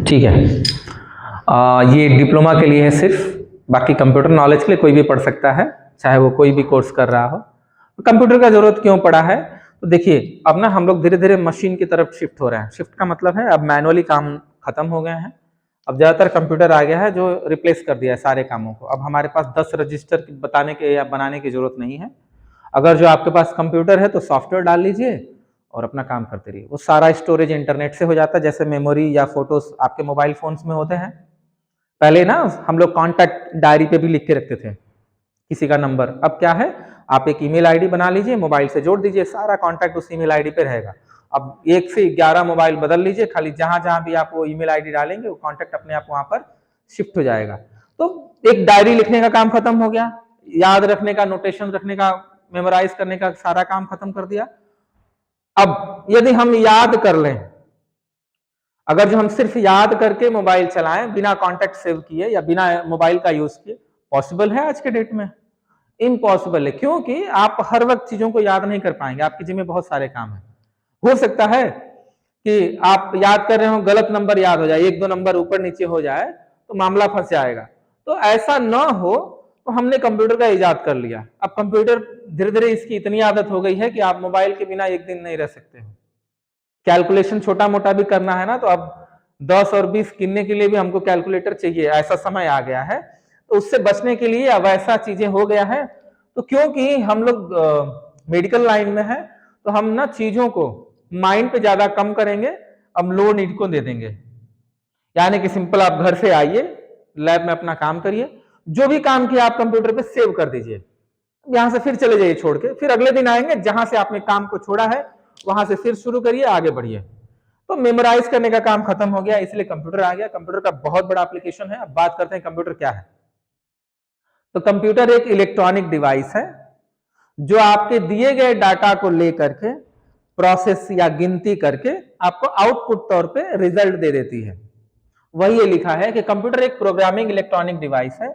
ठीक है। ये डिप्लोमा के लिए है सिर्फ, बाकी कंप्यूटर नॉलेज के लिए कोई भी पढ़ सकता है, चाहे वो कोई भी कोर्स कर रहा हो। कंप्यूटर का जरूरत क्यों पड़ा है? तो देखिए, अब ना हम लोग धीरे धीरे मशीन की तरफ शिफ्ट हो रहे हैं। शिफ्ट का मतलब है अब मैनुअली काम खत्म हो गए हैं, अब ज्यादातर कंप्यूटर आ गया है जो रिप्लेस कर दिया है सारे कामों को। अब हमारे पास 10 रजिस्टर बताने के या बनाने की जरूरत नहीं है। अगर जो आपके पास कंप्यूटर है तो सॉफ्टवेयर डाल लीजिए और अपना काम करते रहिए। वो सारा स्टोरेज इंटरनेट से हो जाता है, जैसे मेमोरी या फोटोज आपके मोबाइल फोन्स में होते हैं। पहले ना हम लोग कॉन्टैक्ट डायरी पे भी लिख के रखते थे किसी का नंबर। अब क्या है, आप एक ईमेल आईडी बना लीजिए, मोबाइल से जोड़ दीजिए, सारा कॉन्टैक्ट उस ईमेल आईडी पे रहेगा। अब 1 से 11 मोबाइल बदल लीजिए, खाली जहां जहां भी आप वो ईमेल आईडी डालेंगे वो कॉन्टैक्ट अपने आप वहां पर शिफ्ट हो जाएगा। तो एक डायरी लिखने का काम खत्म हो गया, याद रखने का, नोटेशन रखने का, मेमोराइज करने का सारा काम खत्म कर दिया। अब यदि हम याद कर लें, अगर जो हम सिर्फ याद करके मोबाइल चलाएं बिना कॉन्टैक्ट सेव किए या बिना मोबाइल का यूज किए, पॉसिबल है आज के डेट में? इम्पॉसिबल है, क्योंकि आप हर वक्त चीजों को याद नहीं कर पाएंगे, आपके जिम्मे बहुत सारे काम है। हो सकता है कि आप याद कर रहे हो, गलत नंबर याद हो जाए, 1-2 नंबर ऊपर नीचे हो जाए तो मामला फंस जाएगा। तो ऐसा ना हो तो हमने कंप्यूटर का इजाद कर लिया। अब कंप्यूटर धीरे धीरे इसकी इतनी आदत हो गई है कि आप मोबाइल के बिना एक दिन नहीं रह सकते हो। कैलकुलेशन छोटा मोटा भी करना है ना, तो अब 10 और 20 गिनने के लिए भी हमको कैलकुलेटर चाहिए, ऐसा समय आ गया है। तो उससे बचने के लिए अब ऐसा चीजें हो गया है। तो क्योंकि हम लोग मेडिकल लाइन में है, तो हम ना चीजों को माइंड पे ज्यादा कम करेंगे, हम लो नीड को दे देंगे। यानी कि सिंपल, आप घर से आइए, लैब में अपना काम करिए, जो भी काम किया आप कंप्यूटर पे सेव कर दीजिए, यहां से फिर चले जाइए छोड़ के, फिर अगले दिन आएंगे जहां से आपने काम को छोड़ा है वहां से फिर शुरू करिए, आगे बढ़िए। तो मेमोराइज करने का काम खत्म हो गया, इसलिए कंप्यूटर आ गया। कंप्यूटर का बहुत बड़ा एप्लीकेशन है। अब बात करते हैं कंप्यूटर क्या है। तो कंप्यूटर एक इलेक्ट्रॉनिक डिवाइस है जो आपके दिए गए डाटा को लेकर के प्रोसेस या गिनती करके आपको आउटपुट तौर पे रिजल्ट दे देती है। वही ये लिखा है कि कंप्यूटर एक प्रोग्रामिंग इलेक्ट्रॉनिक डिवाइस है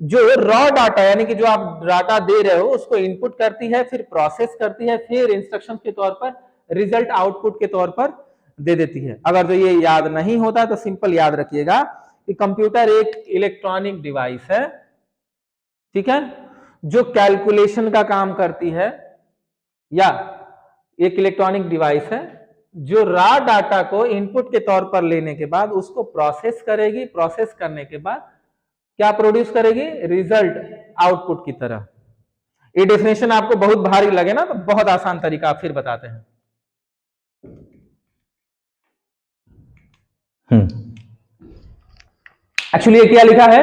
जो रॉ डाटा, यानी कि जो आप डाटा दे रहे हो उसको इनपुट करती है, फिर प्रोसेस करती है, फिर इंस्ट्रक्शंस के तौर पर रिजल्ट आउटपुट के तौर पर दे देती है। अगर जो ये याद नहीं होता तो सिंपल याद रखिएगा कि कंप्यूटर एक इलेक्ट्रॉनिक डिवाइस है, ठीक है, जो कैलकुलेशन का काम करती है, या एक इलेक्ट्रॉनिक डिवाइस है जो रॉ डाटा को इनपुट के तौर पर लेने के बाद उसको प्रोसेस करेगी, प्रोसेस करने के बाद क्या प्रोड्यूस करेगी, रिजल्ट आउटपुट की तरह। ये डेफिनेशन आपको बहुत भारी लगे ना, तो बहुत आसान तरीका आप फिर बताते हैं। एक्चुअली ये क्या लिखा है,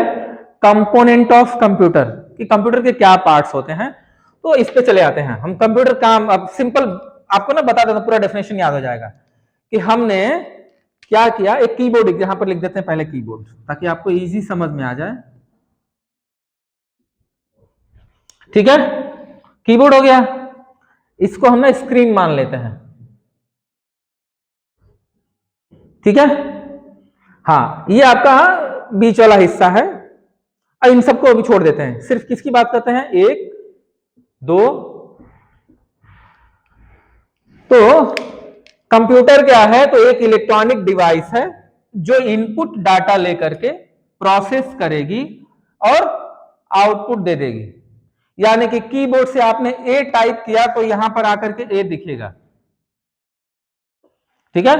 कंपोनेंट ऑफ कंप्यूटर, कि कंप्यूटर के क्या पार्ट्स होते हैं। तो इस पे चले आते हैं हम। कंप्यूटर काम अब सिंपल आपको ना बता देता हूं, पूरा डेफिनेशन याद हो जाएगा कि हमने क्या किया। एक कीबोर्ड यहां पर लिख देते हैं पहले, कीबोर्ड, ताकि आपको इजी समझ में आ जाए। ठीक है, कीबोर्ड हो गया, इसको हम ना स्क्रीन मान लेते हैं, ठीक है। हाँ, ये आपका बीच वाला हिस्सा है। अब इन सबको अभी छोड़ देते हैं, सिर्फ किसकी बात करते हैं, 1 2। तो कंप्यूटर क्या है, तो एक इलेक्ट्रॉनिक डिवाइस है जो इनपुट डाटा लेकर के प्रोसेस करेगी और आउटपुट दे देगी। यानी कि कीबोर्ड से आपने ए टाइप किया तो यहां पर आकर के ए दिखेगा, ठीक है।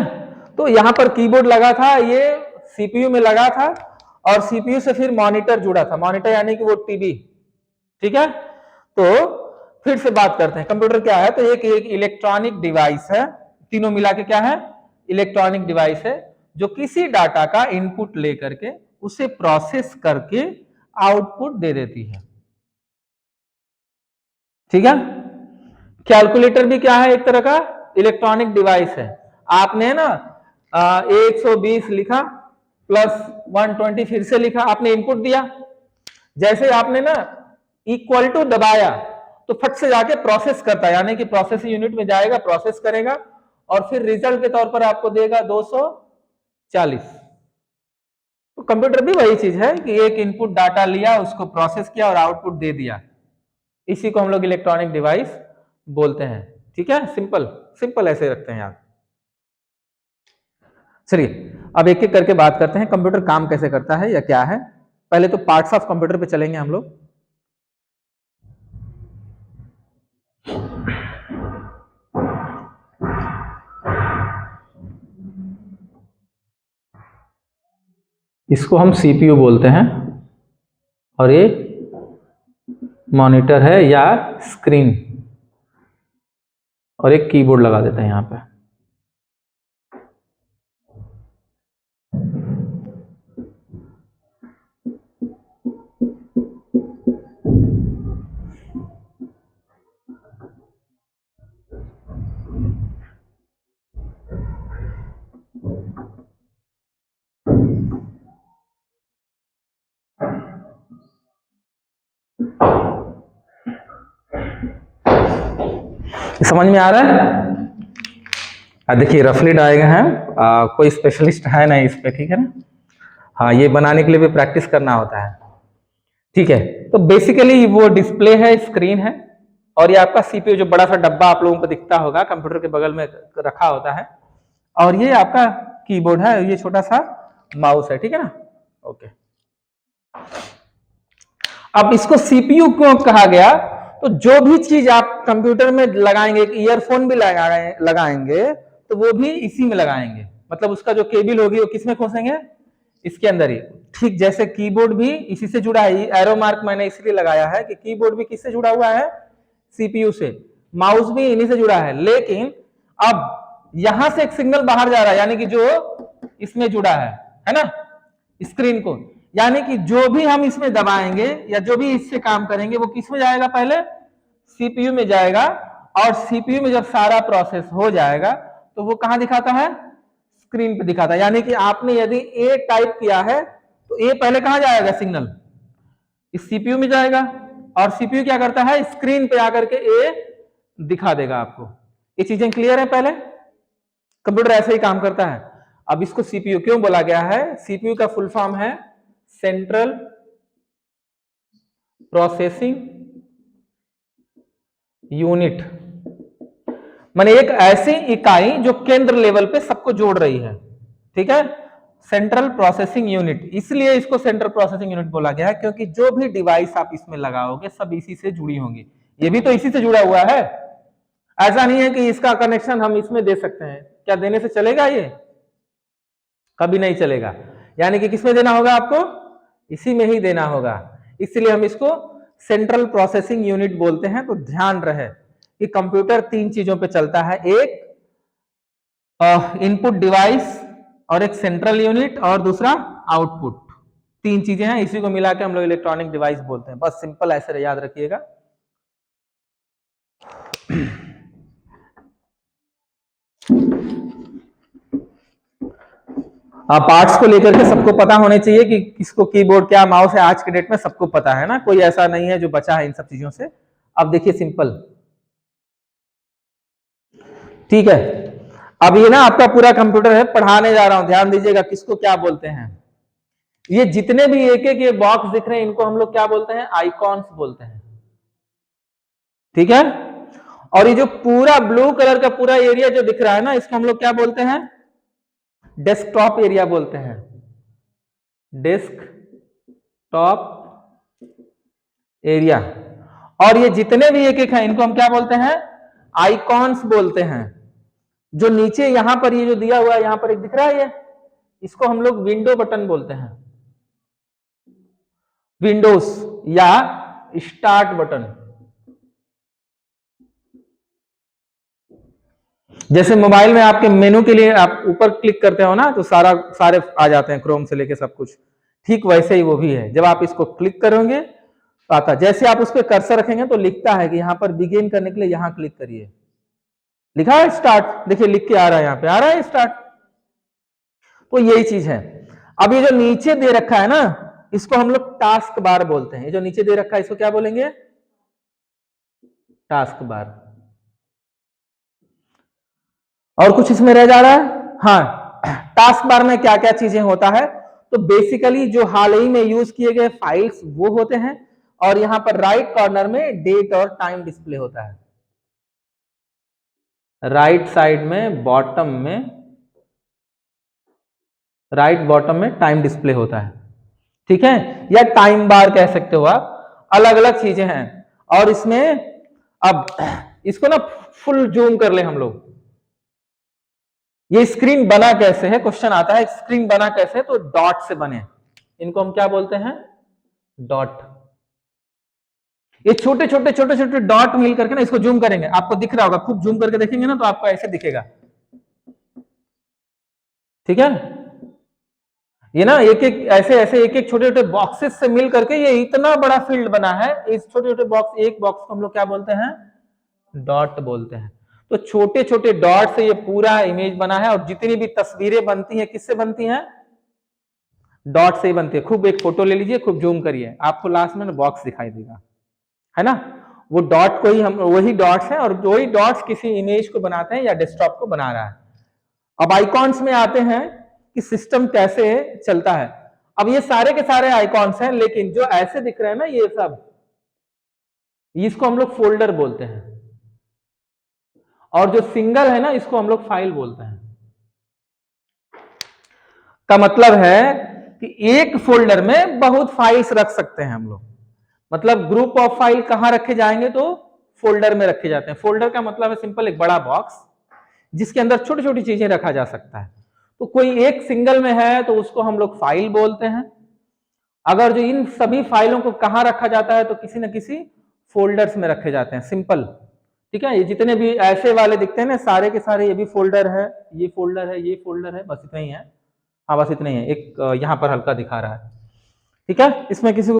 तो यहां पर कीबोर्ड लगा था, ये सीपीयू में लगा था, और सीपीयू से फिर मॉनिटर जुड़ा था, मॉनिटर यानी कि वो टीवी, ठीक है। तो फिर से बात करते हैं कंप्यूटर क्या है। तो एक इलेक्ट्रॉनिक डिवाइस है, तीनों मिला के क्या है, इलेक्ट्रॉनिक डिवाइस है जो किसी डाटा का इनपुट लेकर के उसे प्रोसेस करके आउटपुट दे देती है, ठीक है। कैलकुलेटर भी क्या है, एक तरह का इलेक्ट्रॉनिक डिवाइस है। आपने ना 120 लिखा प्लस 120 फिर से लिखा, आपने इनपुट दिया, जैसे आपने ना इक्वल टू दबाया तो फट से जाके प्रोसेस करता है, यानी कि प्रोसेस यूनिट में जाएगा, प्रोसेस करेगा और फिर रिजल्ट के तौर पर आपको देगा 240। तो कंप्यूटर भी वही चीज है कि एक इनपुट डाटा लिया, उसको प्रोसेस किया और आउटपुट दे दिया। इसी को हम लोग इलेक्ट्रॉनिक डिवाइस बोलते हैं, ठीक है। सिंपल सिंपल ऐसे रखते हैं यार। चलिए अब एक एक करके बात करते हैं कंप्यूटर काम कैसे करता है या क्या है। पहले तो पार्ट्स ऑफ कंप्यूटर पे चलेंगे हम लोग। इसको हम सीपीयू बोलते हैं और ये मॉनिटर है या स्क्रीन, और एक कीबोर्ड लगा देते हैं यहां पे। समझ में आ रहा है? देखिए रफली डायग्राम है, कोई स्पेशलिस्ट है नहीं इस पे, ठीक है ना। हाँ, ये बनाने के लिए भी प्रैक्टिस करना होता है, ठीक है। तो बेसिकली वो डिस्प्ले है, स्क्रीन है, और ये आपका सीपीयू जो बड़ा सा डब्बा आप लोगों को दिखता होगा कंप्यूटर के बगल में रखा होता है, और ये आपका कीबोर्ड है, ये छोटा सा माउस है, ठीक है ना। ओके, अब इसको सीपीयू क्यों कहा गया? तो जो भी चीज आप कंप्यूटर में लगाएंगे, ईयरफोन भी लगाएंगे तो वो भी इसी में लगाएंगे, मतलब उसका जो केबल होगी वो किसमें खोसेंगे? इसके अंदर ही। ठीक जैसे कीबोर्ड भी इसी से जुड़ा है, एरो मार्क मैंने इसलिए लगाया है कि कीबोर्ड भी किससे जुड़ा हुआ है? सीपीयू से। माउस भी इन्हीं से जुड़ा है, लेकिन अब यहां से एक सिग्नल बाहर जा रहा है, यानी कि जो इसमें जुड़ा है ना, स्क्रीन को, यानी कि जो भी हम इसमें दबाएंगे या जो भी इससे काम करेंगे वो किस में जाएगा? पहले सीपीयू में जाएगा, और सीपीयू में जब सारा प्रोसेस हो जाएगा तो वो कहां दिखाता है? स्क्रीन पे दिखाता है। यानी कि आपने यदि ए टाइप किया है तो ए पहले कहां जाएगा? सिग्नल इस सीपीयू में जाएगा, और सीपीयू क्या करता है? स्क्रीन पे आकर के ए दिखा देगा आपको। ये चीजें क्लियर है? पहले कंप्यूटर ऐसे ही काम करता है। अब इसको सीपीयू क्यों बोला गया है? सीपीयू का फुल फॉर्म है सेंट्रल प्रोसेसिंग यूनिट, माने एक ऐसी इकाई जो केंद्र लेवल पे सबको जोड़ रही है, ठीक है। सेंट्रल प्रोसेसिंग यूनिट, इसलिए इसको सेंट्रल प्रोसेसिंग यूनिट बोला गया है क्योंकि जो भी डिवाइस आप इसमें लगाओगे सब इसी से जुड़ी होंगी। ये भी तो इसी से जुड़ा हुआ है, ऐसा नहीं है कि इसका कनेक्शन हम इसमें दे सकते हैं। क्या देने से चलेगा? ये कभी नहीं चलेगा। यानी कि किसमें देना होगा आपको? इसी में ही देना होगा, इसलिए हम इसको सेंट्रल प्रोसेसिंग यूनिट बोलते हैं। तो ध्यान रहे कि कंप्यूटर तीन चीजों पे चलता है, एक इनपुट डिवाइस, और एक सेंट्रल यूनिट, और दूसरा आउटपुट। तीन चीजें हैं, इसी को मिला के हम लोग इलेक्ट्रॉनिक डिवाइस बोलते हैं। बस सिंपल ऐसे याद रखिएगा। पार्ट्स को लेकर के सबको पता होने चाहिए कि किसको कीबोर्ड क्या माउस है, आज के डेट में सबको पता है ना, कोई ऐसा नहीं है जो बचा है इन सब चीजों से। अब देखिए सिंपल, ठीक है। अब ये ना आपका पूरा कंप्यूटर है, पढ़ाने जा रहा हूं, ध्यान दीजिएगा किसको क्या बोलते हैं। ये जितने भी एक एक ये बॉक्स दिख रहे हैं इनको हम लोग क्या बोलते हैं? आइकॉन्स बोलते हैं, ठीक है। और ये जो पूरा ब्लू कलर का पूरा एरिया जो दिख रहा है ना, इसको हम लोग क्या बोलते हैं? डेस्कटॉप एरिया बोलते हैं, डेस्कटॉप एरिया। और ये जितने भी एक एक हैं इनको हम क्या बोलते हैं? आइकॉन्स बोलते हैं। जो नीचे यहां पर ये जो दिया हुआ है, यहां पर एक दिख रहा है ये, इसको हम लोग विंडो बटन बोलते हैं, विंडोज या स्टार्ट बटन। जैसे मोबाइल में आपके मेनू के लिए आप ऊपर क्लिक करते हो ना तो सारे आ जाते हैं, क्रोम से लेके सब कुछ, ठीक वैसे ही वो भी है। जब आप इसको क्लिक करोगे तो आता, जैसे आप उस पर कर्सर रखेंगे तो लिखता है कि यहां पर बिगिन करने के लिए यहां क्लिक करिए, लिखा है स्टार्ट, देखिए लिख के आ रहा है, यहां पे आ रहा है स्टार्ट। तो यही चीज है। अब ये जो नीचे दे रखा है ना, इसको हम लोग टास्क बार बोलते हैं। ये जो नीचे दे रखा है इसको क्या बोलेंगे? Task bar. और कुछ इसमें रह जा रहा है? हाँ, टास्क बार में क्या क्या चीजें होता है? तो बेसिकली जो हाल ही में यूज किए गए फाइल्स वो होते हैं, और यहां पर राइट कॉर्नर में डेट और टाइम डिस्प्ले होता है। राइट साइड में बॉटम में राइट बॉटम में टाइम डिस्प्ले होता है, ठीक है, या टाइम बार कह सकते हो आप, अलग अलग चीजें हैं। और इसमें अब इसको ना फुल जूम कर ले हम लोग, ये स्क्रीन बना कैसे है, क्वेश्चन आता है स्क्रीन बना कैसे है, तो डॉट से बने, इनको हम क्या बोलते हैं, डॉट। ये छोटे छोटे छोटे छोटे डॉट मिल करके ना, इसको जूम करेंगे, आपको दिख रहा होगा, खूब जूम करके देखेंगे ना तो आपको ऐसे दिखेगा, ठीक है। ये ना एक एक ऐसे ऐसे एक एक छोटे छोटे बॉक्सेस से मिल करके ये इतना बड़ा फील्ड बना है। इस छोटे छोटे बॉक्स, एक बॉक्स को हम लोग क्या बोलते हैं, डॉट बोलते हैं। तो छोटे छोटे डॉट से ये पूरा इमेज बना है, और जितनी भी तस्वीरें बनती हैं किससे बनती हैं, डॉट से ही बनती है। खूब एक फोटो ले लीजिए, खूब जूम करिए, आपको लास्ट में बॉक्स दिखाई देगा, है ना। वो डॉट को ही हम, वही डॉट्स हैं, और वही डॉट्स किसी इमेज को बनाते हैं या डेस्कटॉप को बना रहा है। अब आइकॉन्स में आते हैं कि सिस्टम कैसे चलता है। अब ये सारे के सारे आइकॉन्स हैं, लेकिन जो ऐसे दिख रहे हैं ना ये सब, इसको हम लोग फोल्डर बोलते हैं, और जो सिंगल है ना इसको हम लोग फाइल बोलते हैं। का मतलब है कि एक फोल्डर में बहुत फाइल्स रख सकते हैं हम लोग। मतलब ग्रुप ऑफ फाइल कहां रखे जाएंगे, तो फोल्डर में रखे जाते हैं। फोल्डर का मतलब है सिंपल एक बड़ा बॉक्स जिसके अंदर छोटी छोटी चीजें रखा जा सकता है। तो कोई एक सिंगल में है तो उसको हम लोग फाइल बोलते हैं। अगर जो इन सभी फाइलों को कहां रखा जाता है, तो किसी न किसी फोल्डर्स में रखे जाते हैं, सिंपल, ठीक है। ये जितने भी ऐसे वाले दिखते हैं ना, सारे के सारे ये भी फोल्डर है, ये फोल्डर है, ये फोल्डर है, बस इतना ही है। हाँ बस इतना ही है, एक यहाँ पर हल्का दिखा रहा है, ठीक है। इसमें किसी को